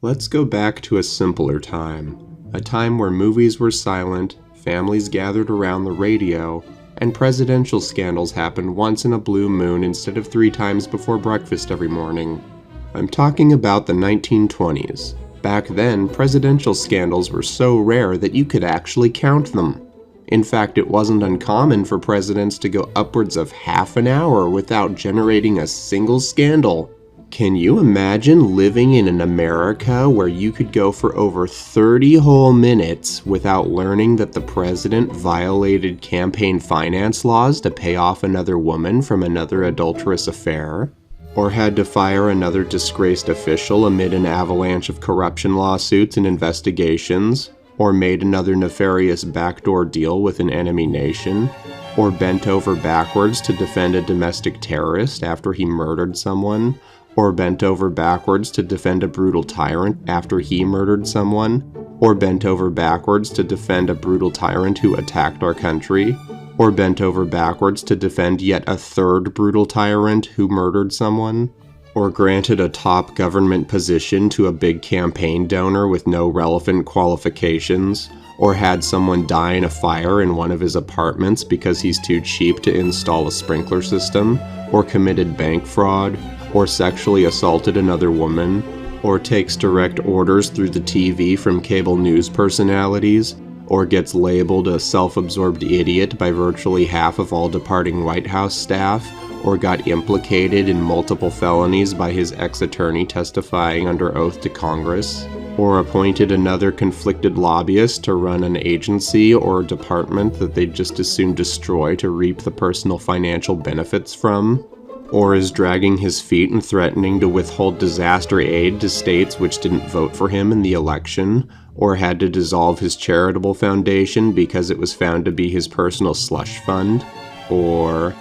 Let's go back to a simpler time. A time where movies were silent, families gathered around the radio, and presidential scandals happened once in a blue moon instead of 3 times before breakfast every morning. I'm talking about the 1920s. Back then, presidential scandals were so rare that you could actually count them. In fact, it wasn't uncommon for presidents to go upwards of half an hour without generating a single scandal. Can you imagine living in an America where you could go for over 30 whole minutes without learning that the president violated campaign finance laws to pay off another woman from another adulterous affair? Or had to fire another disgraced official amid an avalanche of corruption lawsuits and investigations? Or made another nefarious backdoor deal with an enemy nation? Or bent over backwards to defend a domestic terrorist after he murdered someone? Or bent over backwards to defend a brutal tyrant after he murdered someone? Or bent over backwards to defend a brutal tyrant who attacked our country? Or bent over backwards to defend yet a third brutal tyrant who murdered someone? Or granted a top government position to a big campaign donor with no relevant qualifications? Or had someone die in a fire in one of his apartments because he's too cheap to install a sprinkler system? Or committed bank fraud? Or sexually assaulted another woman? Or takes direct orders through the TV from cable news personalities? Or gets labeled a self-absorbed idiot by virtually half of all departing White House staff? Or got implicated in multiple felonies by his ex-attorney testifying under oath to Congress? Or appointed another conflicted lobbyist to run an agency or department that they'd just as soon destroy to reap the personal financial benefits from? Or is dragging his feet and threatening to withhold disaster aid to states which didn't vote for him in the election? Or had to dissolve his charitable foundation because it was found to be his personal slush fund? Or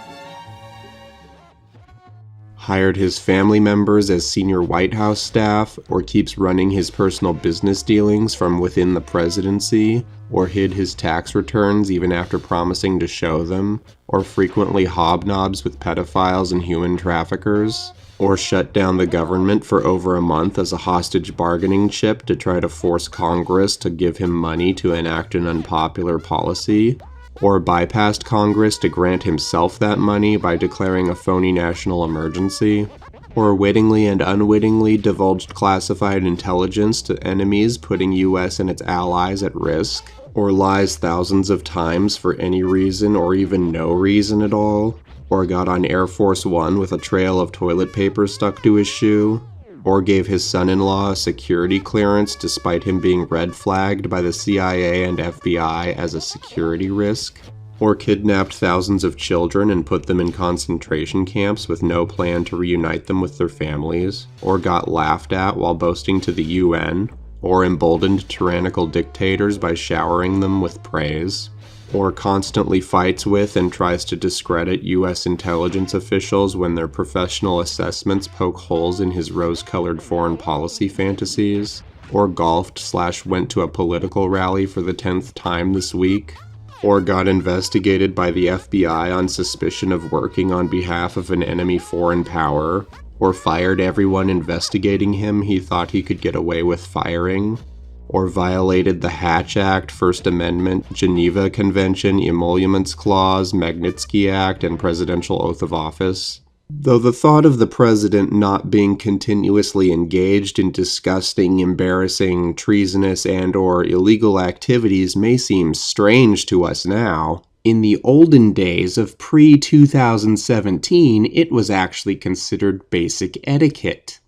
hired his family members as senior White House staff, or keeps running his personal business dealings from within the presidency, or hid his tax returns even after promising to show them, or frequently hobnobs with pedophiles and human traffickers, or shut down the government for over a month as a hostage bargaining chip to try to force Congress to give him money to enact an unpopular policy, or bypassed Congress to grant himself that money by declaring a phony national emergency, or wittingly and unwittingly divulged classified intelligence to enemies putting US and its allies at risk, or lies thousands of times for any reason or even no reason at all, or got on Air Force One with a trail of toilet paper stuck to his shoe, or gave his son-in-law a security clearance despite him being red-flagged by the CIA and FBI as a security risk, or kidnapped thousands of children and put them in concentration camps with no plan to reunite them with their families, or got laughed at while boasting to the UN, or emboldened tyrannical dictators by showering them with praise, or constantly fights with and tries to discredit US intelligence officials when their professional assessments poke holes in his rose-colored foreign policy fantasies, or golfed/went to a political rally for the 10th time this week, or got investigated by the FBI on suspicion of working on behalf of an enemy foreign power, or fired everyone investigating him he thought he could get away with firing, or violated the Hatch Act, First Amendment, Geneva Convention, Emoluments Clause, Magnitsky Act, and Presidential Oath of Office. Though the thought of the president not being continuously engaged in disgusting, embarrassing, treasonous, and/or illegal activities may seem strange to us now, in the olden days of pre-2017, it was actually considered basic etiquette.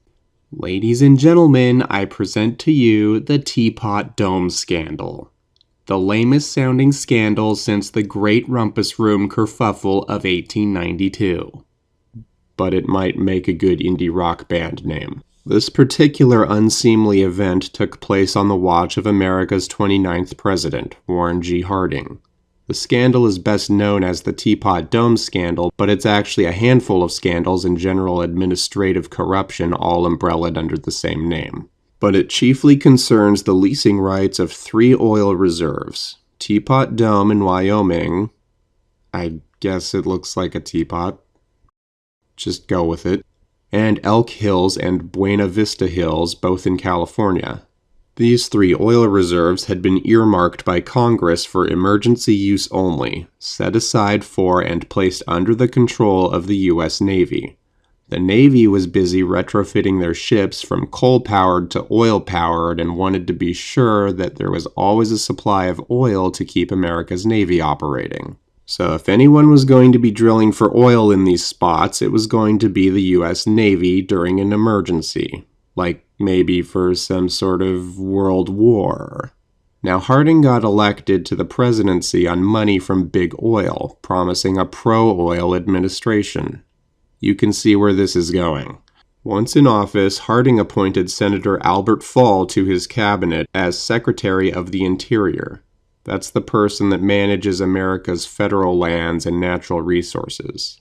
Ladies and gentlemen, I present to you the Teapot Dome Scandal. The lamest sounding scandal since the Great Rumpus Room kerfuffle of 1892. But it might make a good indie rock band name. This particular unseemly event took place on the watch of America's 29th president, Warren G. Harding. The scandal is best known as the Teapot Dome Scandal, but it's actually a handful of scandals and general administrative corruption all umbrellaed under the same name. But it chiefly concerns the leasing rights of 3 oil reserves. Teapot Dome in Wyoming. I guess it looks like a teapot. Just go with it. and Elk Hills and Buena Vista Hills, both in California. These 3 oil reserves had been earmarked by Congress for emergency use only, set aside for and placed under the control of the U.S. Navy. The Navy was busy retrofitting their ships from coal-powered to oil-powered and wanted to be sure that there was always a supply of oil to keep America's Navy operating. So if anyone was going to be drilling for oil in these spots, it was going to be the U.S. Navy during an emergency, like maybe for some sort of world war. Now, Harding got elected to the presidency on money from Big Oil, promising a pro-oil administration. You can see where this is going. Once in office, Harding appointed Senator Albert Fall to his cabinet as Secretary of the Interior. That's the person that manages America's federal lands and natural resources.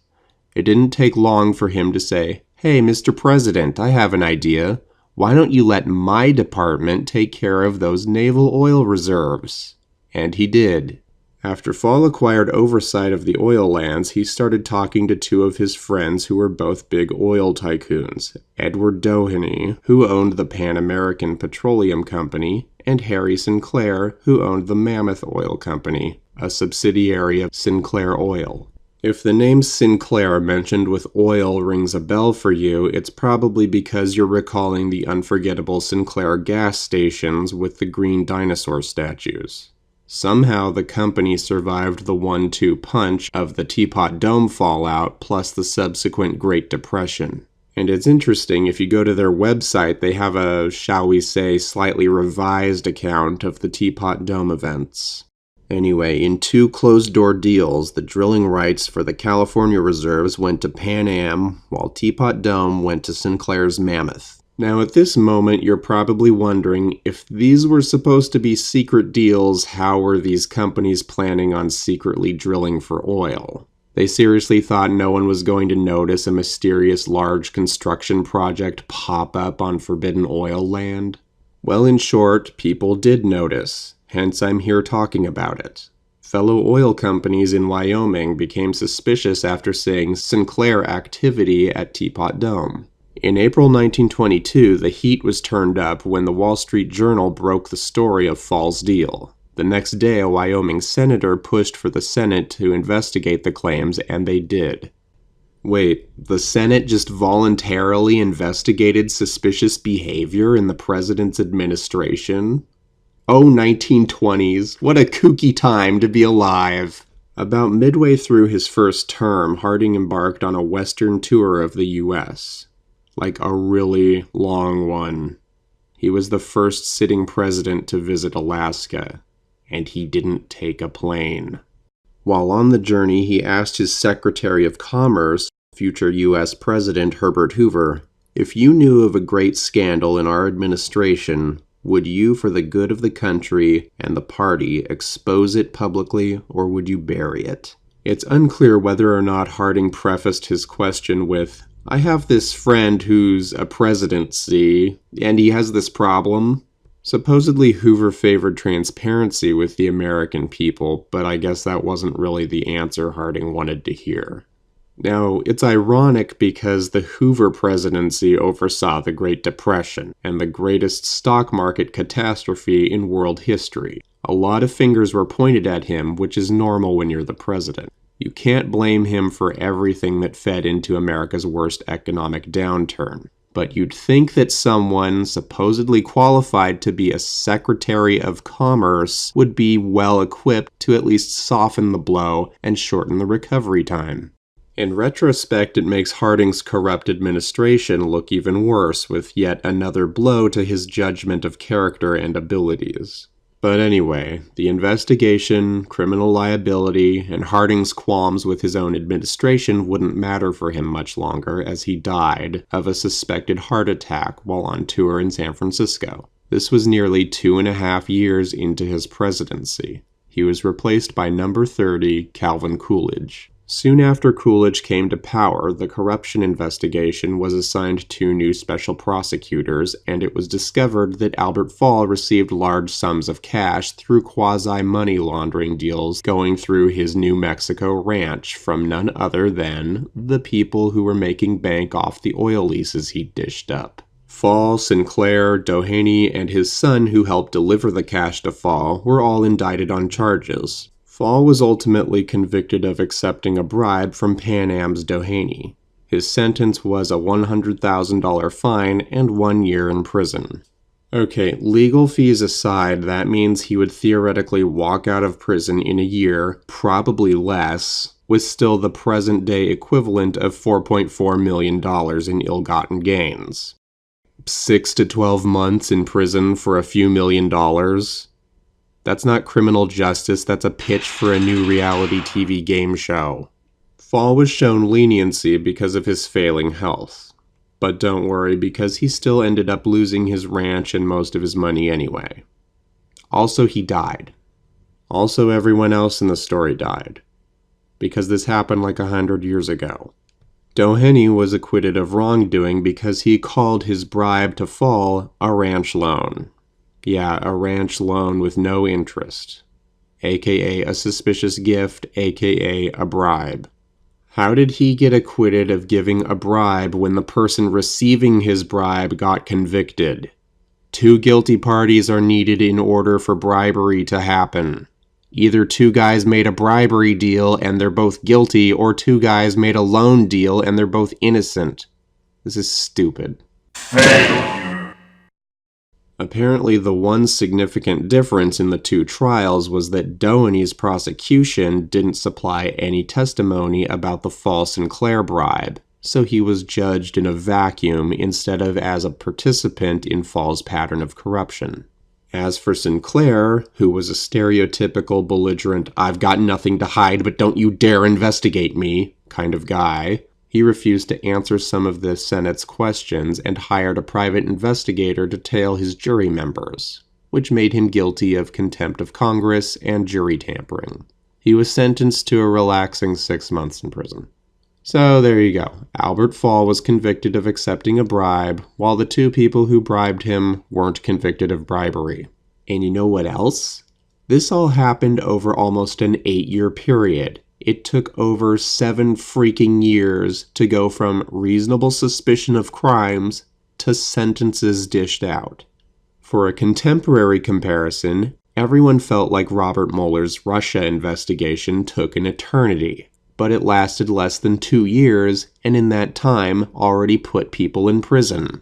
It didn't take long for him to say, "Hey, Mr. President, I have an idea. Why don't you let my department take care of those naval oil reserves?" And he did. After Fall acquired oversight of the oil lands, he started talking to 2 of his friends who were both big oil tycoons, Edward Doheny, who owned the Pan American Petroleum Company, and Harry Sinclair, who owned the Mammoth Oil Company, a subsidiary of Sinclair Oil. If the name Sinclair mentioned with oil rings a bell for you, it's probably because you're recalling the unforgettable Sinclair gas stations with the green dinosaur statues. Somehow the company survived the 1-2 punch of the Teapot Dome fallout plus the subsequent Great Depression. And it's interesting, if you go to their website, they have a, shall we say, slightly revised account of the Teapot Dome events. Anyway, in 2 closed-door deals, the drilling rights for the California reserves went to Pan Am, while Teapot Dome went to Sinclair's Mammoth. Now, at this moment, you're probably wondering, if these were supposed to be secret deals, how were these companies planning on secretly drilling for oil? They seriously thought no one was going to notice a mysterious large construction project pop up on forbidden oil land? Well, in short, people did notice. Hence, I'm here talking about it. Fellow oil companies in Wyoming became suspicious after seeing Sinclair activity at Teapot Dome. In April 1922, the heat was turned up when the Wall Street Journal broke the story of Fall's deal. The next day, a Wyoming senator pushed for the Senate to investigate the claims, and they did. Wait, the Senate just voluntarily investigated suspicious behavior in the president's administration? Oh, 1920s, what a kooky time to be alive! About midway through his first term, Harding embarked on a Western tour of the U.S. Like a really long one. He was the first sitting president to visit Alaska, and he didn't take a plane. While on the journey, he asked his Secretary of Commerce, future U.S. President Herbert Hoover, if you knew of a great scandal in our administration, would you, for the good of the country and the party, expose it publicly, or would you bury it? It's unclear whether or not Harding prefaced his question with, "I have this friend who's a presidency, and he has this problem." Supposedly Hoover favored transparency with the American people, but I guess that wasn't really the answer Harding wanted to hear. Now, it's ironic because the Hoover presidency oversaw the Great Depression and the greatest stock market catastrophe in world history. A lot of fingers were pointed at him, which is normal when you're the president. You can't blame him for everything that fed into America's worst economic downturn. But you'd think that someone supposedly qualified to be a Secretary of Commerce would be well equipped to at least soften the blow and shorten the recovery time. In retrospect, it makes Harding's corrupt administration look even worse, with yet another blow to his judgment of character and abilities. But anyway, the investigation, criminal liability, and Harding's qualms with his own administration wouldn't matter for him much longer, as he died of a suspected heart attack while on tour in San Francisco. This was nearly 2.5 years into his presidency. He was replaced by number 30, Calvin Coolidge. Soon after Coolidge came to power, the corruption investigation was assigned 2 new special prosecutors, and it was discovered that Albert Fall received large sums of cash through quasi-money laundering deals going through his New Mexico ranch from none other than the people who were making bank off the oil leases he dished up. Fall, Sinclair, Doheny, and his son who helped deliver the cash to Fall were all indicted on charges. Fall was ultimately convicted of accepting a bribe from Pan Am's Doheny. His sentence was a $100,000 fine and 1 year in prison. Okay, legal fees aside, that means he would theoretically walk out of prison in a year, probably less, with still the present-day equivalent of $4.4 million in ill-gotten gains. 6 to 12 months in prison for a few $1,000,000? That's not criminal justice, that's a pitch for a new reality TV game show. Fall was shown leniency because of his failing health. But don't worry, because he still ended up losing his ranch and most of his money anyway. Also, he died. Also, everyone else in the story died. Because this happened like 100 years ago. Doheny was acquitted of wrongdoing because he called his bribe to Fall a ranch loan. Yeah, a ranch loan with no interest, aka a suspicious gift, aka a bribe. How did he get acquitted of giving a bribe when the person receiving his bribe got convicted? 2 guilty parties are needed in order for bribery to happen. Either 2 guys made a bribery deal and they're both guilty, or 2 guys made a loan deal and they're both innocent. This is stupid. Apparently, the one significant difference in the 2 trials was that Doheny's prosecution didn't supply any testimony about the Fall Sinclair bribe, so he was judged in a vacuum instead of as a participant in Fall's pattern of corruption. As for Sinclair, who was a stereotypical belligerent, "I've got nothing to hide, but don't you dare investigate me" kind of guy, he refused to answer some of the Senate's questions and hired a private investigator to tail his jury members, which made him guilty of contempt of Congress and jury tampering. He was sentenced to a relaxing 6 months in prison. So there you go. Albert Fall was convicted of accepting a bribe, while the 2 people who bribed him weren't convicted of bribery. And you know what else? This all happened over almost an 8-year period. It took over 7 freaking years to go from reasonable suspicion of crimes to sentences dished out. For a contemporary comparison, everyone felt like Robert Mueller's Russia investigation took an eternity, but it lasted less than 2 years, and in that time already put people in prison.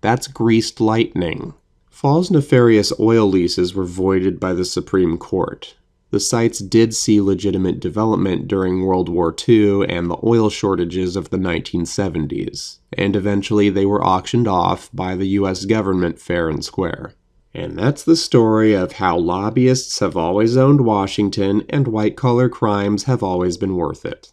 That's greased lightning. Fall's nefarious oil leases were voided by the Supreme Court. The sites did see legitimate development during World War II and the oil shortages of the 1970s, and eventually they were auctioned off by the US government fair and square. And that's the story of how lobbyists have always owned Washington and white-collar crimes have always been worth it.